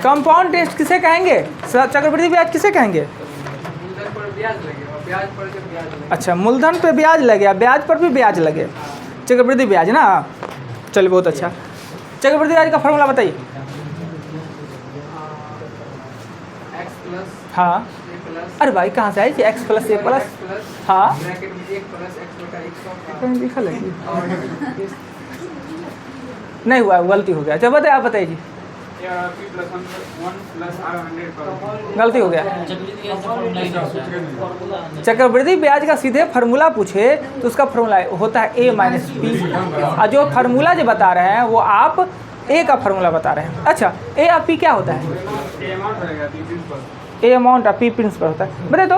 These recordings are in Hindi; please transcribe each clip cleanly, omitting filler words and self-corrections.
कंपाउंड इंटरेस्ट किसे कहेंगे? चक्रवृद्धि ब्याज किसे कहेंगे? मूलधन पर ब्याज लगे और ब्याज पर जब ब्याज लगे। अच्छा, मूलधन पे ब्याज लगे, ब्याज पर भी ब्याज लगे, चक्रवृद्धि ब्याज ना। चलिए बहुत अच्छा। चक्रवृद्धि ब्याज का फॉर्मूला बताइए। एक्स प्लस हाँ, ए प्लस अरे भाई कहाँ से आई थी? एक्स प्लस ए प्लस, प्लस हाँ ब्रैकेट में 1 प्लस एक्स बटा 100 कहीं लिखा लगी, और नहीं हुआ, गलती हो गया। चलो बताइए, आप बताइए जी। या p प्लस 1 प्लस r 100 पर गलती हो गया। चक्रवृद्धि ब्याज का सीधे फार्मूला पूछे तो उसका फार्मूला होता है a माइनस पी, और जो फार्मूला जो बता रहे हैं वो आप a का फार्मूला बता रहे हैं। अच्छा, a और p क्या होता है? ए अमाउंट रहेगा p प्रिंसिपल। a अमाउंट और p प्रिंसिपल होता है। बताए तो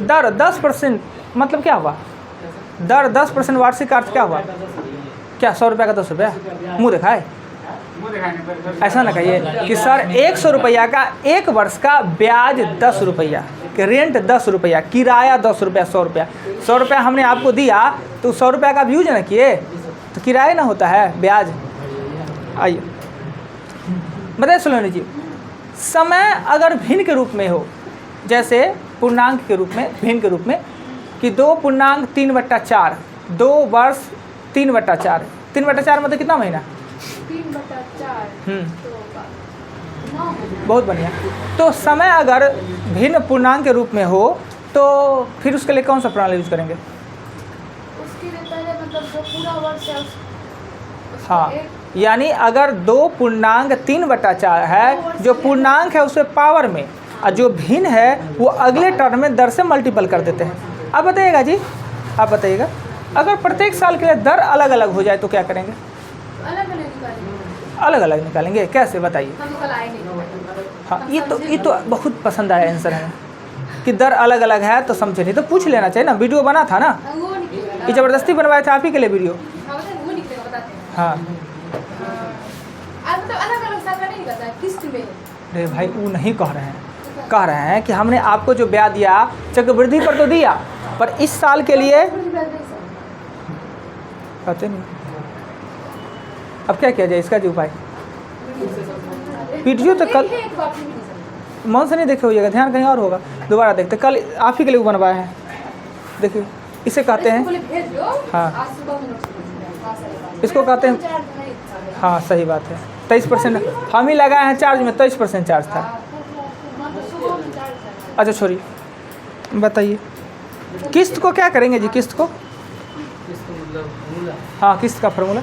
दर 10% मतलब क्या हुआ? दर 10% वार्षिक अर्थ क्या हुआ? क्या 100 रुपये का 10 रुपया? मुँह दिखाए, मुंह दिखाने ऐसा ना कहिए कि सर 100 रुपया का 1 वर्ष का ब्याज 10 रुपया, रेंट 10 रुपया, किराया 10 रुपया, 100 रुपया। 100 रुपया हमने आपको दिया तो 100 रुपया का यूज ना किए तो किराया ना होता है ब्याज। आइए बताइए सुलोनी जी, समय अगर भिन्न के रूप में हो, जैसे पूर्णांक के रूप में, भिन्न के रूप में कि 2 पूर्णांक 3/4, 2 वर्ष 3/4, 3/4 मतलब कितना महीना? 3/4 बहुत बढ़िया। तो समय अगर भिन्न पूर्णांक के रूप में हो तो फिर उसके लिए कौन सा प्रणाली यूज करेंगे? उसके लिए पहले मतलब जो पूरा वर्ष है उसको हाँ, एक यानी अगर 2 पूर्णांक 3/4 है, जो पूर्णांक है उसे पावर में, और जो भिन्न है वो अगले टर्म में दर से मल्टीपल कर देते हैं। अब बताइएगा जी, आप बताइएगा, अगर प्रत्येक साल के लिए दर अलग अलग हो जाए तो क्या करेंगे? अलग अलग निकालेंगे। अलग अलग निकालेंगे, कैसे बताइए? हम कल आए नहीं। हाँ, ये तो बहुत पसंद आया आंसर है कि दर अलग अलग है तो समझे, नहीं तो पूछ लेना चाहिए ना। वीडियो बना था ना, वो निकलेगा। ये ज़बरदस्ती बनवाए थे आप ही के लिए वीडियो। हाँ बताए, वो निकलेगा, बताते हैं। हाँ, मतलब अलग अलग साल का नहीं निकलता है, किस्त में। अरे भाई वो नहीं कह रहे हैं, कह रहे हैं कि हमने आपको जो ब्याज दिया चक्रवृद्धि पर तो दिया, पर इस साल के लिए पता नहीं। अब क्या किया जाए इसका जो उपाय? वीडियो तो कल मन से नहीं देखे होइएगा, ध्यान कहीं और होगा, दोबारा देखते। कल आप ही के लिए वो बनवाया है, देखिए इसे कहते हैं, हाँ इसको कहते हैं, हाँ सही बात है। 23% हम ही लगाए हैं चार्ज में, 23% चार्ज था। अच्छा छोड़िए, बताइए किस्त को क्या करेंगे जी? किस्त को, हाँ किस्त का फार्मूला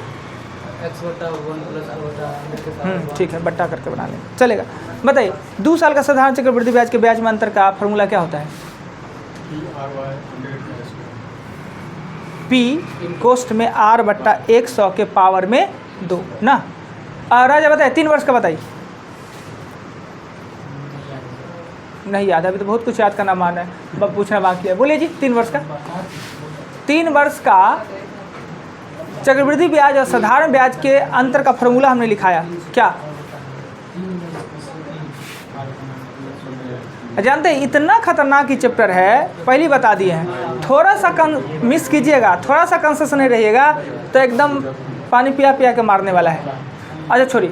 ठीक है, बट्टा करके बना लें, चलेगा। बताइए 2 साल का साधारण चक्रवृद्धि ब्याज के ब्याज में अंतर का फार्मूला क्या होता है? P कोष्ठ में R/100 के पावर में 2 ना। राजा बताइए 3 वर्ष का बताइए। नहीं याद, अभी तो बहुत कुछ याद करना मान है, बस पूछना बाकी है। बोलिए जी 3 वर्ष का। 3 वर्ष का चक्रवृद्धि ब्याज और साधारण ब्याज के अंतर का फॉर्मूला हमने लिखाया, क्या जानते हैं? इतना खतरनाक ही चैप्टर है, पहले बता दिए हैं। थोड़ा सा मिस कीजिएगा, थोड़ा सा कंसेशन नहीं रहिएगा तो एकदम पानी पिया पिया के मारने वाला है। अच्छा छोड़िए,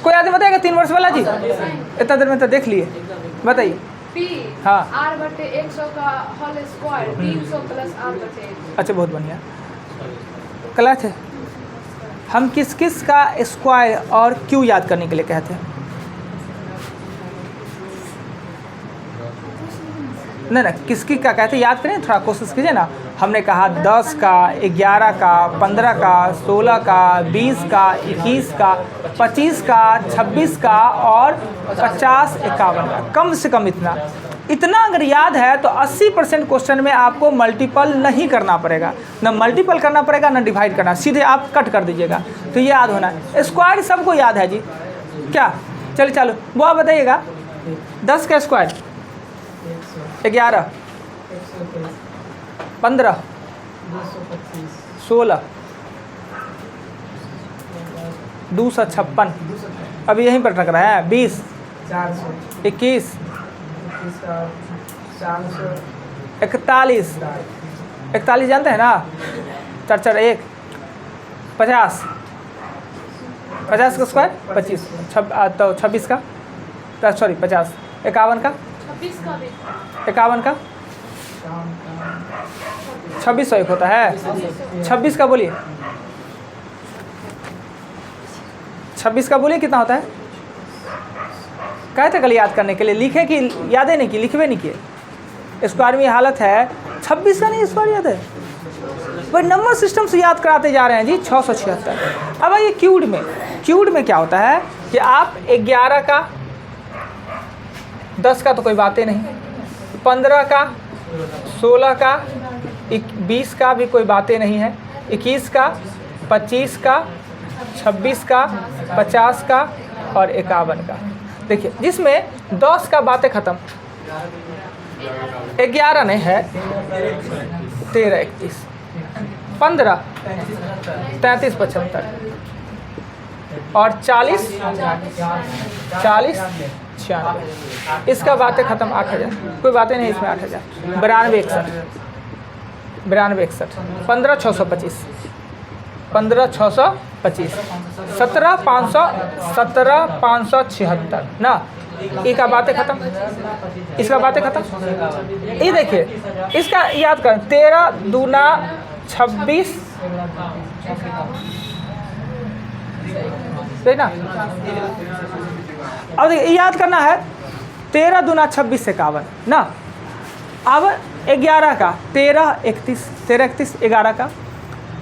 कोई आदमी बताएगा 3 वर्ष वाला जी? इतना देर में तो देख लिए, बताइए। P हाँ R/100 का होल स्क्वायर 300 प्लस R/100। अच्छा बहुत बढ़िया। कला थे हम किस किस का स्क्वायर और क्यों याद करने के लिए कहते हैं? नहीं ना, किसकी का कहते याद करें, थोड़ा कोशिश कीजिए ना। हमने कहा 10 का, 11 का, 15 का, 16 का, 20 का, 21 का, 25 का, 26 का और 50, 51 का, कम से कम इतना अगर याद है तो 80% क्वेश्चन में आपको मल्टीपल नहीं करना पड़ेगा, ना मल्टीपल करना पड़ेगा ना डिवाइड करना, सीधे आप कट कर दीजिएगा तो ये याद होना है। स्क्वायर सबको याद है जी, क्या? चलिए चलो वो आप बताइएगा। 10 का स्क्वायर 11, 15, 16, 256, अभी यहीं पर टक रहा है। 20, 21, 41, 41 जानते हैं ना? 4 4 1, 50, 50 का स्क्वायर 25, तो 26 का, सॉरी 50, 51 का, 26 का भी 51 का 2601 होता है। 26 का बोलिए, 26 का बोलिए कितना होता है? कहे थे कल याद करने के लिए, लिखे कि यादें नहीं की, लिखवे नहीं किए। स्क्वायर में हालत है 26 का नहीं स्क्वायर याद है, वही नंबर सिस्टम से याद कराते जा रहे हैं जी। 676। अब आइए क्यूड में, क्यूड में क्या होता है कि आप 11 का, 10 का तो कोई बातें नहीं, 15 का, 16 का, 20 का भी कोई बातें नहीं है, 21 का, 25 का, 26 का, 50 का और 51 का। देखिए जिसमें 10 का बातें ख़त्म, 11 नहीं है, 13 31, 15 33 75 और 40 96, इसका बातें ख़त्म 8000, कोई बातें नहीं इसमें 8000, 92 61, 15 625, 15 625, 17 576 ना, ई का बातें ख़त्म, इसका बातें ख़त्म। ये देखिए इसका याद करें, 13 दूना 26, सही ना। अब देखिए याद करना है, 13 दूना 26 51 ना। अब 11 का 13 31, 13 31 11 का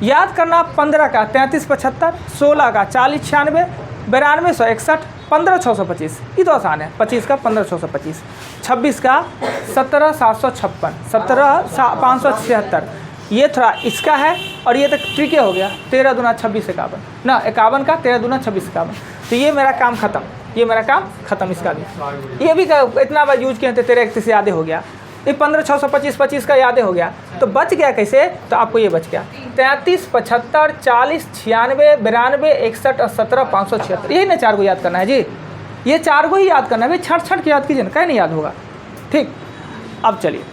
याद करना, 15 का 33 75, 16 का 40 96, 92 161, 15 625, ये तो आसान है। 25 का 15 625, 26 का 17 756, 17 576, ये थोड़ा इसका है और ये तक ट्रिके हो गया। 13 दूना 26 51 ना, 51 का 13 दूना 26 51, तो ये मेरा काम ख़त्म, ये मेरा काम ख़त्म। इसका भी ये भी इतना बार यूज किए थे, 13 31 यादें हो गया, ये 15 625 25 का यादें हो गया, तो बच गया कैसे? तो आपको ये बच गया 33 75 40 96 92 61 और 17 576, यही ना 4 को याद करना है जी, ये 4 को ही याद करना है भाई, छट छट के याद कीजिए ना, कहीं नहीं याद होगा। ठीक, अब चलिए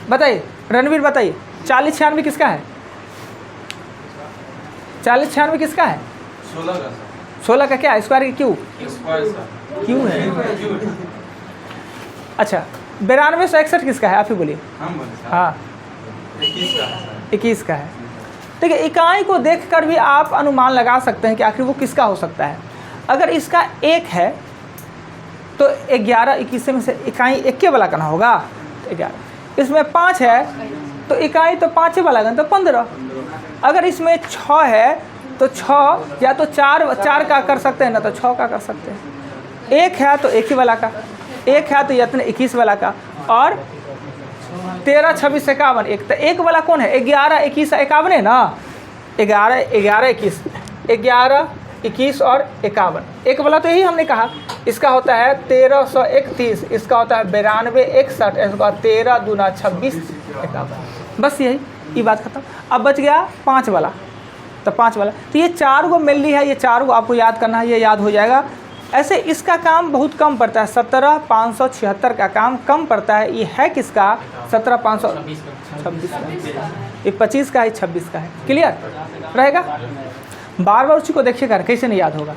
बताइए, रणवीर बताइए, 40 96 किसका है? 40 96 किसका है? 16 का क्या है? स्क्वायर की क्यू, क्यू है। अच्छा 92 161 किसका है? आप ही बोलिए। हाँ 21 का है। देखिए इकाई को देखकर भी आप अनुमान लगा सकते हैं कि आखिर वो किसका हो सकता है। अगर इसका 1 है तो 11 21 में से इकाई 1 वाला करना होगा, 11। इसमें 5 है तो इकाई तो 5 वाला करना, तो 15। अगर इसमें 6 है तो 6 या तो 4 का कर सकते हैं ना, तो 6 का कर सकते हैं। 1 है तो 1 ही वाला का, 1 है तो यत्न 21 वाला का, और 13 26 51, एक तो 1 वाला कौन है? 11 21 51 है ना, 11 11 21 11 21 और 51, 1 वाला तो यही हमने कहा। इसका होता है 1331, इसका होता है 92 61, इसका 13 दूना 26 51, बस यही, ये बात खत्म। अब बच गया 5 वाला, तो 5 वाला, तो ये 4 को मिल है, ये 4 को आपको याद करना है, ये याद हो जाएगा। ऐसे इसका काम बहुत कम पड़ता है, 17 576 का काम कम पड़ता है। ये है किसका? 17 526 का, ये 25 का है, 26 का है। क्लियर रहेगा? बार बार उसी को देखिएगा, कैसे नहीं याद होगा।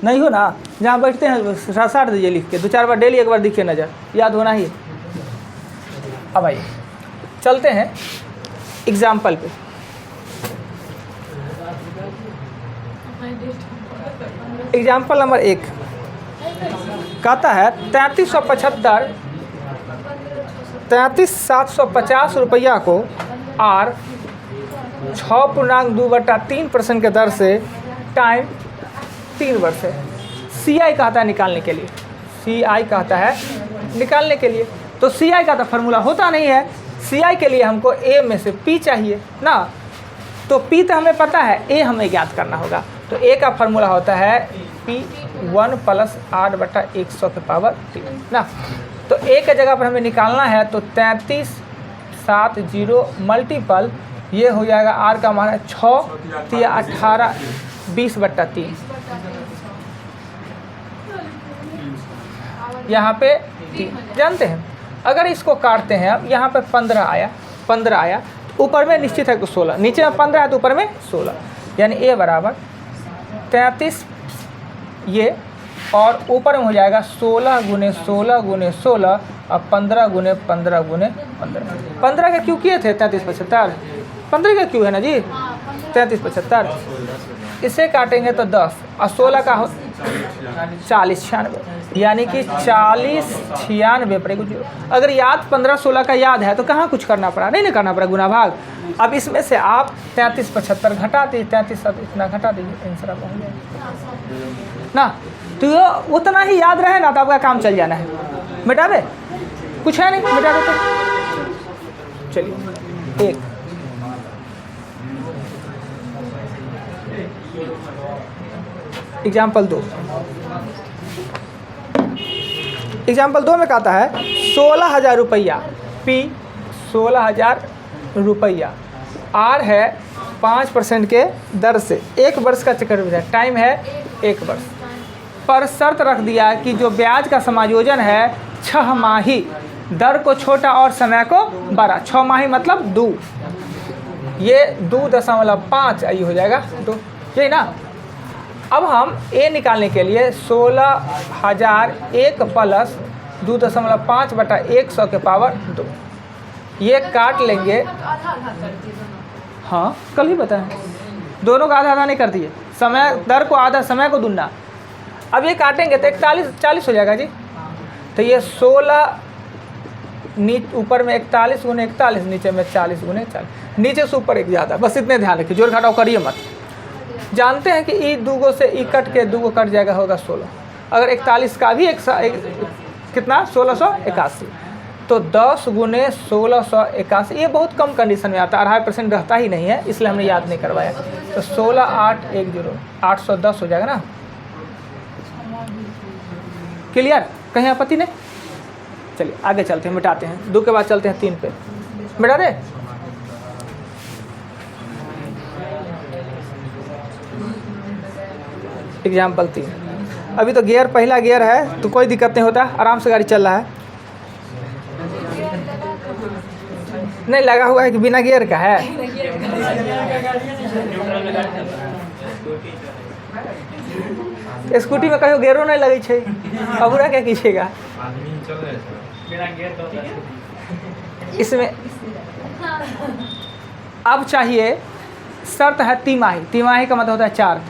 नहीं हो ना, जहाँ बैठते हैं साट दीजिए लिख के, 2-4 बार डेली, एक बार दिखिए नज़र, याद होना ही। अब आइए चलते हैं एग्जाम्पल पे। एग्जाम्पल नंबर 1 कहता है 3375 33,750 रुपया को R 6.2/3% के दर से टाइम 3 वर्ष है। CI कहता है निकालने के लिए, CI कहता है निकालने के लिए। तो CI का तो फार्मूला होता नहीं है, CI के लिए हमको A में से P चाहिए ना, तो P तो हमें पता है, A हमें ज्ञात करना होगा। तो A का फार्मूला होता है P 1 + 8/100 के पावर 3 ना। तो A के जगह पर हमें निकालना है, तो 3370 मल्टीपल, ये हो जाएगा R का मान है 6 या 18 20/3, यहाँ पे 3 जानते हैं। अगर इसको काटते हैं, अब यहाँ पे 15 आया, 15 आया, ऊपर में निश्चित है तो 16, नीचे में 15 है तो ऊपर में 16, यानी ए बराबर 33 ये, और ऊपर में हो जाएगा 16 गुने 16 गुने 16 और 15 गुने 15 गुने 15। 15 का क्यों किए थे 33 75, 15 का क्यों है ना जी, 33 75, इसे काटेंगे तो 10 और 16 का हो 40 96, यानी कि 40 96 पर कुछ। अगर याद 15 16 का याद है तो कहाँ कुछ करना पड़ा, नहीं करना पड़ा गुना भाग। अब इसमें से आप 33 75 घटा दीजिए, 33 इतना घटा दीजिए, आंसर आपका हो जाएगा ना। तो ये उतना ही याद रहे ना तो आपका काम चल जाना है। मिटा दे, कुछ है नहीं, मिटा देते। चलिए एक एग्जाम्पल 2, एग्जाम्पल 2 में कहता है 16,000 रुपया, पी 16,000 रुपया, आर है 5% के दर से 1 वर्ष का चक्रवृद्धि है, टाइम है 1 वर्ष, पर शर्त रख दिया कि जो ब्याज का समायोजन है 6 माही, दर को छोटा और समय को बड़ा। 6 माही मतलब 2, ये 2.5 आई हो जाएगा 2, यही ना। अब हम ए निकालने के लिए 16,001 प्लस 2.5 बटा 100 के पावर 2, ये काट लेंगे। हाँ कल ही बताएं, दोनों का आधा आधा नहीं कर दिए, समय दर को आधा समय को दुगना। अब ये काटेंगे तो 40 हो जाएगा जी। तो ये 16 ऊपर में 41 गुने 41, नीचे में 40 गुने 40, नीचे से ऊपर एक ज़्यादा, बस इतने ध्यान रखिए, जोड़ घटाव करिए मत। जानते हैं कि ई दूगो से ई कट के दूगो कट जाएगा, होगा 16। अगर 41 का भी कितना 1681, तो 10 गुने 1681, ये बहुत कम कंडीशन में आता है, 2.5% रहता ही नहीं है, इसलिए हमने याद नहीं करवाया। तो 16,810 810 हो जाएगा ना। क्लियर, कहीं आपत्ति नहीं? चलिए आगे चलते हैं, मिटाते हैं, 2 के बाद चलते हैं 3 पे। मिटा दे। एग्जाम्पल 3, अभी तो गियर पहला गियर है तो कोई दिक्कत नहीं होता, आराम से गाड़ी चल रहा है। नहीं लगा हुआ है कि बिना गियर का है। स्कूटी में कहीं गियरो नहीं लगे छे, अब पूरा क्या कीजिएगा इसमें। अब चाहिए, शर्त है तिमाही, तिमाही का मतलब होता है 4,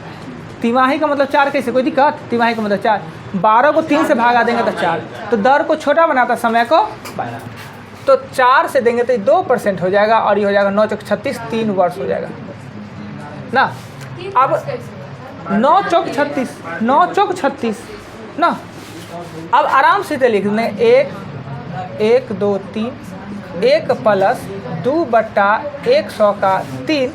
तिमाही का मतलब 4 कैसे, कोई दिक्कत? तिमाही का मतलब 4, 12 को 3 से भागा देंगे तो 4, तो दर को छोटा बनाता समय को बड़ा, तो 4 से देंगे तो 2% हो जाएगा, और ये हो जाएगा 9 चौक 36, 3 वर्ष हो जाएगा ना। अब 9 चौक 36, 9 चौक 36 ना। अब आराम से तो लिख दें 1 2 3, 1 प्लस 2 बटा 100 का 3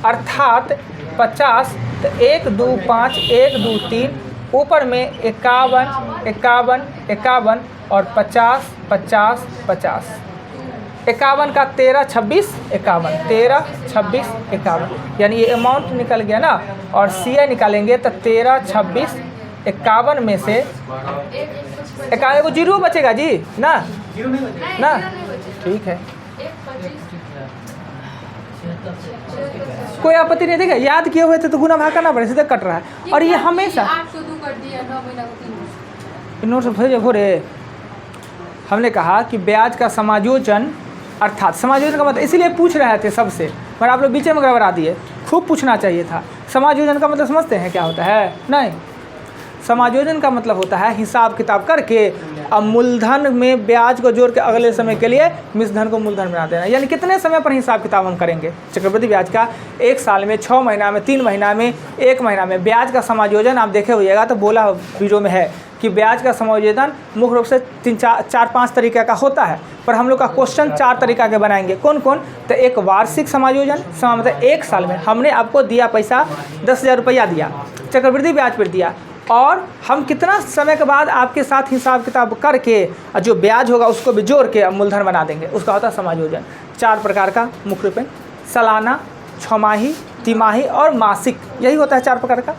अर्थात 50, तो 1 2 5 1 2 3, ऊपर में 51 51 51 और 50 50 50, 51 का 13 26 51, 13 26 51, यानी ये अमाउंट निकल गया ना। और सी आई निकालेंगे तो 13 26 51 में से 51 को 0 बचेगा जी ना, ना ठीक है, कोई आपत्ति नहीं। देगा याद किए हुए थे तो गुना भाग करना पड़े, सीधे कट रहा है। और ये हमेशा नोट से भोरे हमने कहा कि ब्याज का समायोजन, अर्थात समायोजन का मतलब, इसीलिए पूछ रहे थे सबसे, पर आप लोग बीच में गड़बड़ा दिए, खूब पूछना चाहिए था। समायोजन का मतलब समझते हैं क्या होता है? नहीं, समायोजन का मतलब होता है हिसाब किताब करके अब मूलधन में ब्याज को जोड़ के अगले समय के लिए मिश्रधन को मूलधन बना देना। यानी कितने समय पर हिसाब किताब हम करेंगे चक्रवृद्धि ब्याज का? 1 साल में, 6 महीना में, 3 महीना में, 1 महीना में। ब्याज का समायोजन आप देखे होइएगा तो बोला वीडियो में है कि ब्याज का समायोजन मुख्य रूप से 4-5 तरीके का होता है, पर हम लोग का क्वेश्चन 4 तरीका के बनाएंगे। कौन कौन? तो एक वार्षिक समायोजन, मतलब 1 साल में हमने आपको दिया पैसा 10,000 रुपया दिया, चक्रवृद्धि ब्याज पर दिया, और हम कितना समय के बाद आपके साथ हिसाब किताब करके जो ब्याज होगा उसको भी जोड़ के मूलधन बना देंगे, उसका होता है समायोजन। 4 प्रकार का मुख्य रूप में, सालाना, छमाही, तिमाही और मासिक, यही होता है 4 प्रकार का।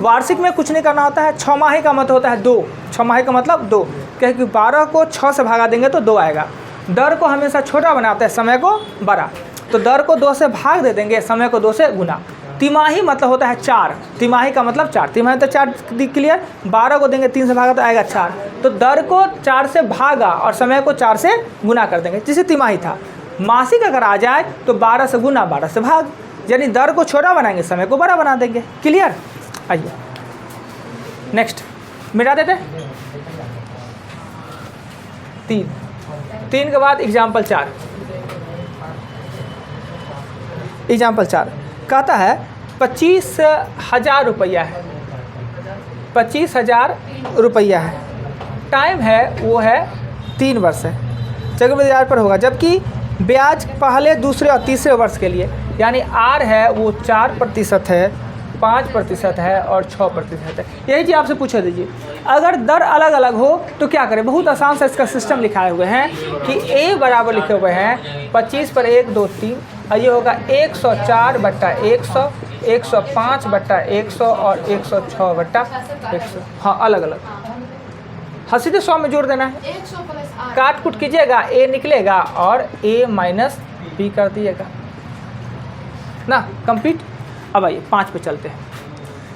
वार्षिक में कुछ नहीं करना होता है। 6 माही का मतलब होता है 2, 6 माही का मतलब 2, क्योंकि 12 को 6 से भागा देंगे तो 2 आएगा, दर को हमेशा छोटा बनाते हैं, समय को बड़ा। तो दर को 2 से भाग दे देंगे, समय को 2 से गुना। तिमाही मतलब होता है 4, तिमाही का मतलब 4, तिमाही तो 4 क्लियर। 12 को देंगे 3 से भागा तो आएगा 4। तो दर को 4 से भागा और समय को 4 से गुना कर देंगे, जिसे तिमाही था। मासिक अगर आ जाए तो 12 से गुना 12 से भाग, यानी दर को छोटा बनाएंगे, समय को बड़ा बना देंगे। क्लियर। आइए नेक्स्ट मिटा देते। 3 के बाद एग्जाम्पल 4। एग्जाम्पल 4 कहता है 25,000 रुपया है, 25,000 रुपया है। टाइम है वो है 3 वर्ष है, चक्रवृद्धि ब्याज पर होगा, जबकि ब्याज पहले, दूसरे और तीसरे वर्ष के लिए, यानी आर है वो 4% है, 5% है और 6% है। यही चीज़ आपसे पूछे दीजिए, अगर दर अलग अलग हो तो क्या करें। बहुत आसान से इसका सिस्टम लिखाए हुए हैं कि ए बराबर लिखे हुए हैं 25 पर 1 2 3, और ये होगा 104/100, 105/100 और 106/100। हाँ अलग अलग, हाँ सीधे 100 में जोड़ देना है। 100 प्लस 8 काट कुट कीजिएगा, ए निकलेगा और ए माइनस बी कर दिएगा ना। कंप्लीट। अब आइए 5 पे चलते हैं।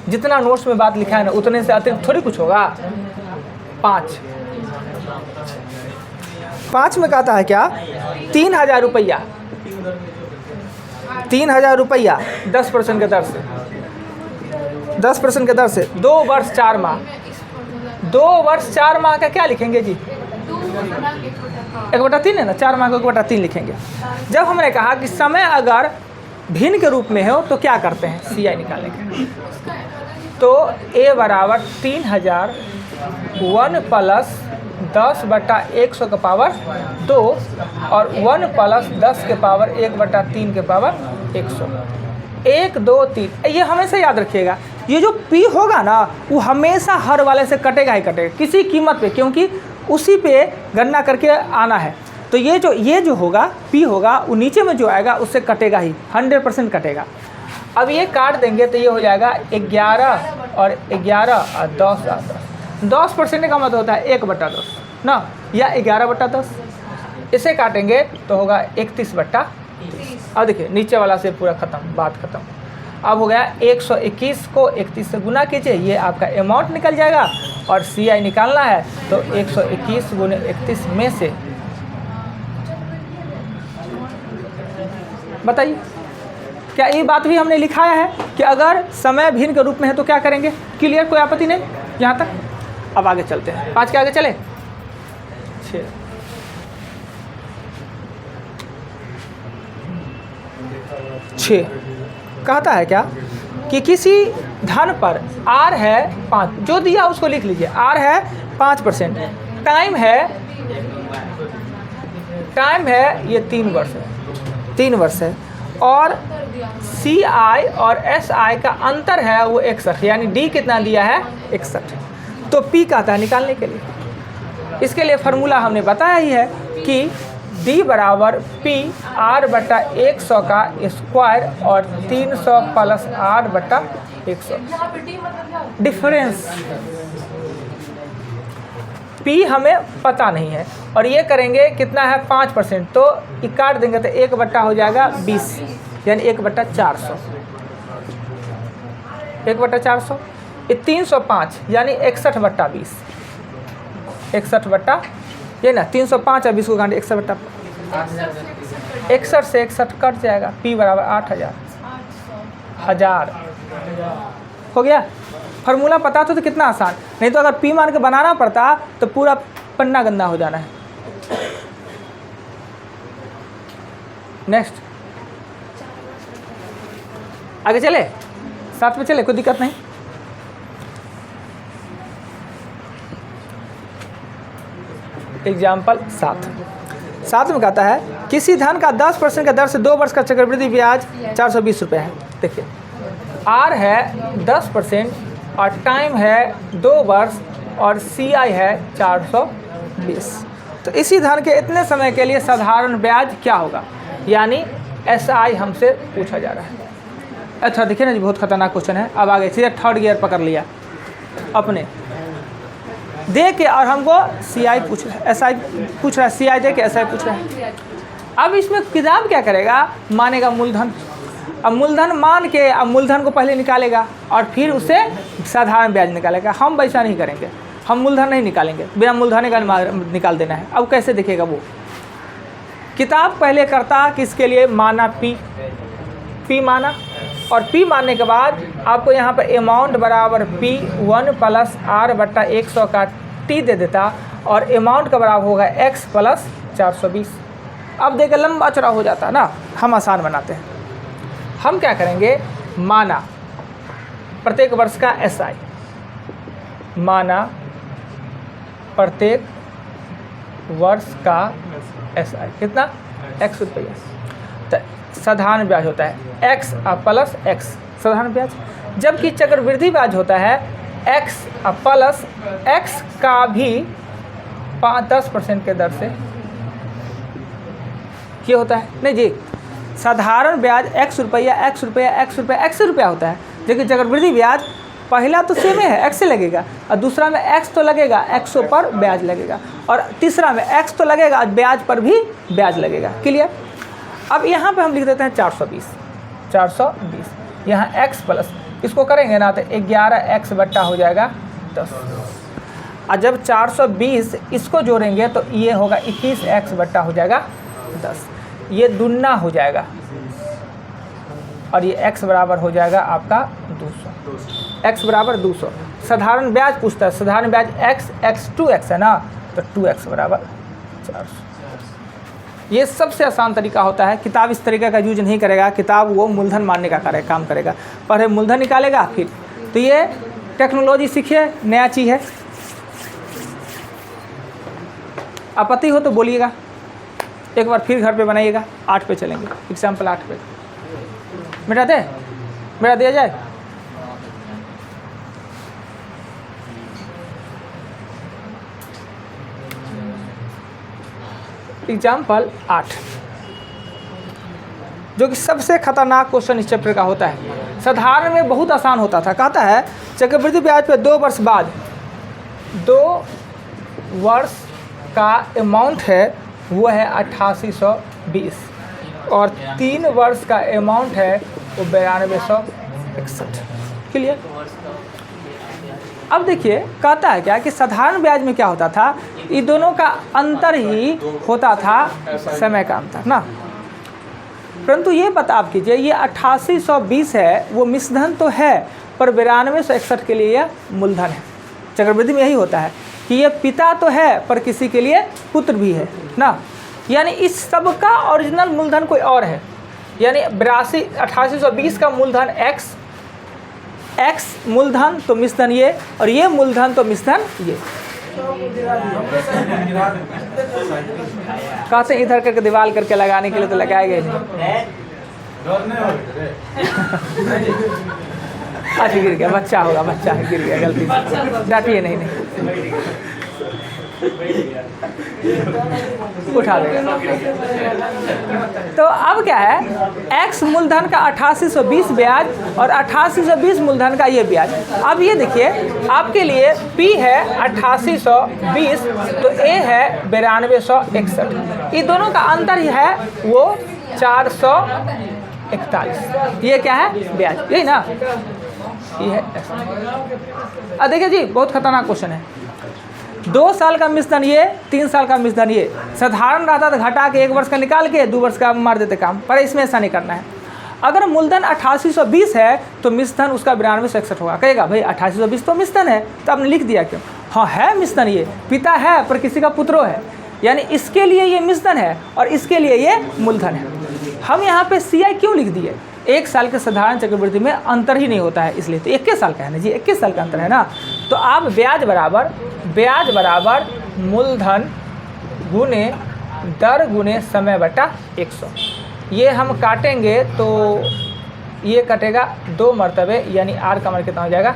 जितना नोट्स में बात लिखा है ना उतने से अतिरिक्त थोड़ी कुछ होगा। 5 में कहता है क्या, 3,000 रुपया, 3,000 रुपया 10% के दर से, 10% के दर से 2 वर्ष 4 माह। 2 वर्ष 4 माह का क्या लिखेंगे जी, 1/3 है ना, 4 माह को 1/3 लिखेंगे। जब हमने कहा कि समय अगर भिन्न के रूप में हो तो क्या करते हैं, CI निकालने के। तो A बराबर 3,000 1 प्लस 10/100 के पावर 2 और 1 प्लस 10 के पावर 1/3 के पावर 100। 1 2 3 ये हमेशा याद रखिएगा। ये जो P होगा ना वो हमेशा हर वाले से कटेगा ही कटेगा किसी कीमत पे, क्योंकि उसी पे गणना करके आना है। तो ये जो होगा P होगा वो नीचे में जो आएगा उससे कटेगा ही, 100% कटेगा। अब ये काट देंगे तो ये हो जाएगा 11 और 11 और 10 और 10। 10% का मतलब होता है 1/10 ना, या 11/10। इसे काटेंगे तो होगा 31/30। अब देखिए नीचे वाला से पूरा ख़त्म, बात ख़त्म। अब हो गया 121 को 31 से गुना कीजिए, ये आपका अमाउंट निकल जाएगा। और CI निकालना है तो 121 गुने 31 में से बताइए, क्या ये बात भी हमने लिखाया है कि अगर समय भिन्न के रूप में है तो क्या करेंगे। क्लियर, कोई आपत्ति नहीं यहाँ तक। अब आगे चलते हैं, 5 के आगे चले। 6 कहता है क्या कि किसी धन पर R है 5, जो दिया उसको लिख लीजिए। R है 5%, टाइम है ये 3 वर्ष है, 3 वर्ष है, और CI और SI का अंतर है वो 61, यानी D कितना दिया है 61। तो P कहता है निकालने के लिए। इसके लिए फार्मूला हमने बताया ही है कि D बराबर P R/100 का स्क्वायर और 300 प्लस R/100 डिफरेंस। P हमें पता नहीं है और ये करेंगे कितना है 5%, तो ये काट देंगे तो 1 हो जाएगा 20, यानी 1/400। 1/400 ये 305 यानी 61/20। 61 ये ना 305 और 20 को घंटे 61 से 61 कट जाएगा। P बराबर 8,000 हो गया। फार्मूला पता तो कितना आसान, नहीं तो अगर P मान के बनाना पड़ता तो पूरा पन्ना गंदा हो जाना है। नेक्स्ट आगे चले, 7 पे चले, कोई दिक्कत नहीं। एग्जाम्पल 7 में कहता है किसी धन का 10% का दर से 2 वर्ष का चक्रवृद्धि ब्याज 420 रुपये है। देखिए R है 10% और टाइम है 2 वर्ष और CI है 420। तो इसी धन के इतने समय के लिए साधारण ब्याज क्या होगा, यानी SI हमसे पूछा जा रहा है। अच्छा देखिए ना जी, बहुत खतरनाक क्वेश्चन है। अब आगे सीधे 3rd गियर पकड़ लिया अपने। दे के और हमको CI पूछ रहा है, SI पूछ रहा है, CI दे के SI पूछ रहा है। अब इसमें किताब क्या करेगा, मानेगा मूलधन। अब मूलधन मान के अब मूलधन को पहले निकालेगा और फिर उसे साधारण ब्याज निकालेगा। हम वैसा नहीं करेंगे, हम मूलधन नहीं निकालेंगे, बिना मूलधन का निकाल देना है। अब कैसे दिखेगा वो, किताब पहले करता किसके लिए, माना P माना, और P मानने के बाद आपको यहाँ पर अमाउंट बराबर P1 + R/100 का T दे देता और अमाउंट का बराबर होगा X + 420। अब देखिए लंबा चौड़ा हो जाता है ना, हम आसान बनाते हैं। हम क्या करेंगे, माना प्रत्येक वर्ष का SI, माना प्रत्येक वर्ष का SI कितना, X रुपया। तो साधारण ब्याज होता है X + X साधारण ब्याज, जबकि चक्रवृद्धि ब्याज होता है X + X का भी 10% के दर से ये होता है। नहीं जी, साधारण ब्याज X रुपया X रुपया X रुपया X रुपया होता है, लेकिन चक्रवृद्धि ब्याज पहला तो सेम है, X से लगेगा, और दूसरा में X तो लगेगा, 100 पर ब्याज लगेगा, और तीसरा में X तो लगेगा, ब्याज पर भी ब्याज लगेगा। क्लियर। अब यहाँ पे हम लिख देते हैं 420, यहाँ X प्लस इसको करेंगे ना तो 11X बट्टा हो जाएगा 10, और जब 420 इसको जोड़ेंगे तो ये होगा 21X बट्टा हो जाएगा 10, ये दुगना हो जाएगा, और ये X बराबर हो जाएगा आपका 200, X बराबर 200। साधारण ब्याज पूछता है, साधारण ब्याज X 2X है ना, तो 2X बराबर 400। ये सबसे आसान तरीका होता है, किताब इस तरीके का यूज नहीं करेगा, किताब वो मूलधन मानने का काम करेगा, पहले मूलधन निकालेगा फिर। तो ये टेक्नोलॉजी सीखिए, नया चीज़ है। आपत्ति हो तो बोलिएगा, एक बार फिर घर पे बनाइएगा। 8 पे चलेंगे, एग्जाम्पल 8 पे मेरा दिया जाए। एग्जाम्पल 8, जो कि सबसे खतरनाक क्वेश्चन इस चैप्टर का होता है। साधारण में बहुत आसान होता था, कहता है चक्रवृद्धि ब्याज पे 2 वर्ष बाद 2 वर्ष का अमाउंट है वो है 8820, और 3 वर्ष का अमाउंट है वो 9261। क्लियर। अब देखिए कहता है क्या कि साधारण ब्याज में क्या होता था, ये दोनों का अंतर ही होता था समय का अंतर ना। परंतु ये बता आप कीजिए, ये 8820 है वो मिश्रधन तो है, पर 9261 के लिए यह मूलधन है। चक्रवृद्धि में यही होता है कि ये पिता तो है पर किसी के लिए पुत्र भी है ना, यानी इस सब का ओरिजिनल मूलधन कोई और है। यानी 8820 का मूलधन X मूलधन तो मिश्रधन ये, और ये मूलधन तो मिश्रधन ये। कहते हैं इधर करके दीवार करके लगाने के लिए तो लगाएगा नहीं। अच्छा गिर गया, बच्चा होगा, बच्चा है, गिर गया गलती से, डांटिए नहीं उठा देगा। तो अब क्या है, X मूलधन का 8820 ब्याज और 8820 मूलधन का ये ब्याज। अब ये देखिए आपके लिए P है 8820 तो A है 9261, ये दोनों का अंतर ही है वो 441। ये क्या है, ब्याज, यही ना, ये है। अब देखिए जी बहुत खतरनाक क्वेश्चन है। 2 साल का मिश्रधन ये, 3 साल का मिश्रधन ये। साधारण रहता तो घटा के 1 वर्ष का निकाल के 2 वर्ष का मार देते काम, पर इसमें ऐसा नहीं करना है। अगर मूलधन 8820 है तो मिश्रधन उसका 9261 होगा। कहेगा भाई 8820 तो मिश्रधन है, तो आपने लिख दिया क्यों? हाँ है मिश्रधन, ये पिता है पर किसी का पुत्रो है, यानी इसके लिए ये मिश्रधन है और इसके लिए ये मूलधन है। हम यहाँ पे CI क्यों लिख दिए? 1 साल के साधारण चक्रवृद्धि में अंतर ही नहीं होता है, इसलिए तो 21 साल का है ना जी, 21 साल का अंतर है ना। तो आप ब्याज बराबर मूलधन गुने दर गुने समय बटा 100, ये हम काटेंगे तो ये कटेगा 2 मरतबे, यानी R का मान कितना हो जाएगा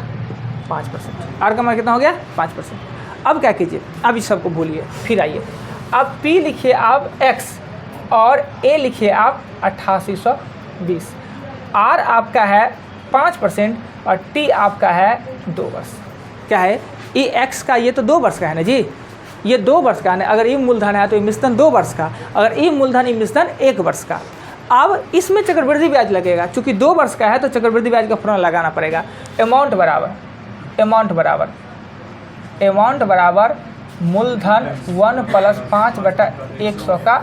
5%। R का मान कितना हो गया 5%। अब क्या कीजिए, अब इस सबको भूलिए, फिर आइए अब P लिखिए आप X और A लिखिए आप 8820। R आपका है 5% और T आपका है 2 वर्ष। क्या है ई एक्स का ये तो 2 वर्ष का है ना जी, ये 2 वर्ष का है ना। अगर ई मूलधन है तो ई मिश्रण 2 वर्ष का, अगर ई मूलधन ई मिश्रण 1 वर्ष का। अब इसमें चक्रवृद्धि ब्याज लगेगा, चूंकि 2 वर्ष का है तो चक्रवृद्धि ब्याज का फॉर्मूला लगाना पड़ेगा। अमाउंट बराबर मूलधन 1 + 5/100 का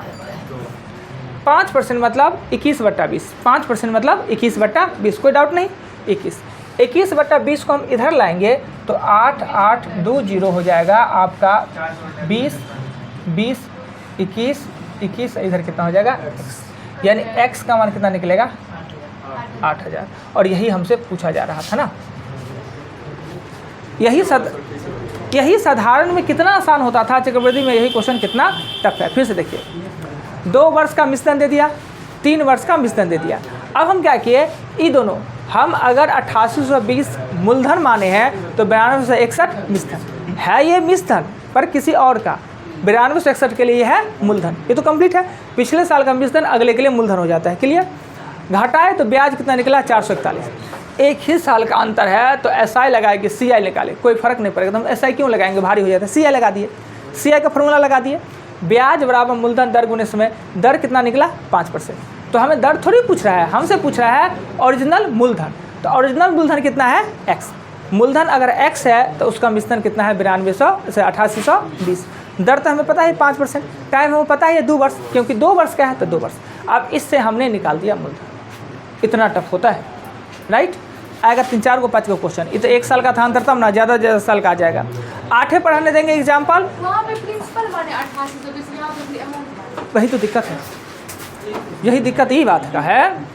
5% मतलब 21/20, 5% मतलब 21/20, कोई डाउट नहीं। 21/20 को हम इधर लाएंगे तो 8820 हो जाएगा आपका 20, 21 इधर कितना हो जाएगा x, यानी x का मान कितना निकलेगा 8000। और यही हमसे पूछा जा रहा था ना। यही साधारण में कितना आसान होता था, चक्रवृद्धि में यही क्वेश्चन कितना टफ है। फिर से देखिए, 2 वर्ष का मिश्रण दे दिया, 3 वर्ष का मिश्रण दे दिया। अब हम क्या किए, ये दोनों हम अगर 8820 मूलधन माने हैं तो 9261 मिश्रण है, ये मिश्रण पर किसी और का 9261 के लिए है मूलधन। ये तो कंप्लीट है। पिछले साल का मिश्रण अगले के लिए मूलधन हो जाता है। क्लियर। घटाए तो ब्याज कितना निकला 441। एक ही साल का अंतर है तो SI लगाए कि CI निकाले, कोई फर्क नहीं पड़ेगा। तो हम SI क्यों लगाएंगे, भारी हो जाता है। CI लगा दिए, CI का फॉर्मूला लगा दिए। ब्याज बराबर मूलधन दर गुने समय, दर कितना निकला 5%। तो हमें दर थोड़ी पूछ रहा है, हमसे पूछ रहा है ओरिजिनल मूलधन। तो ओरिजिनल मूलधन कितना है x, मूलधन अगर x है तो उसका मिश्रण कितना है 9200 से 8820। दर तो हमें पता है 5%, टाइम हमें पता है 2 वर्ष, क्योंकि 2 वर्ष का है तो 2 वर्ष। अब इससे हमने निकाल दिया मूलधन। इतना टफ होता है, राइट। आएगा 3-4 को 5 को क्वेश्चन। ये तो 1 साल का था अंतर, तब ना ज़्यादा साल का आ जाएगा। 8 पढ़ाने देंगे एग्जाम्पल। वहाँ पे प्रिंसिपल माने 8820, यहाँ पे अमाउंट। वही तो दिक्कत है, यही दिक्कत, यही बात का है।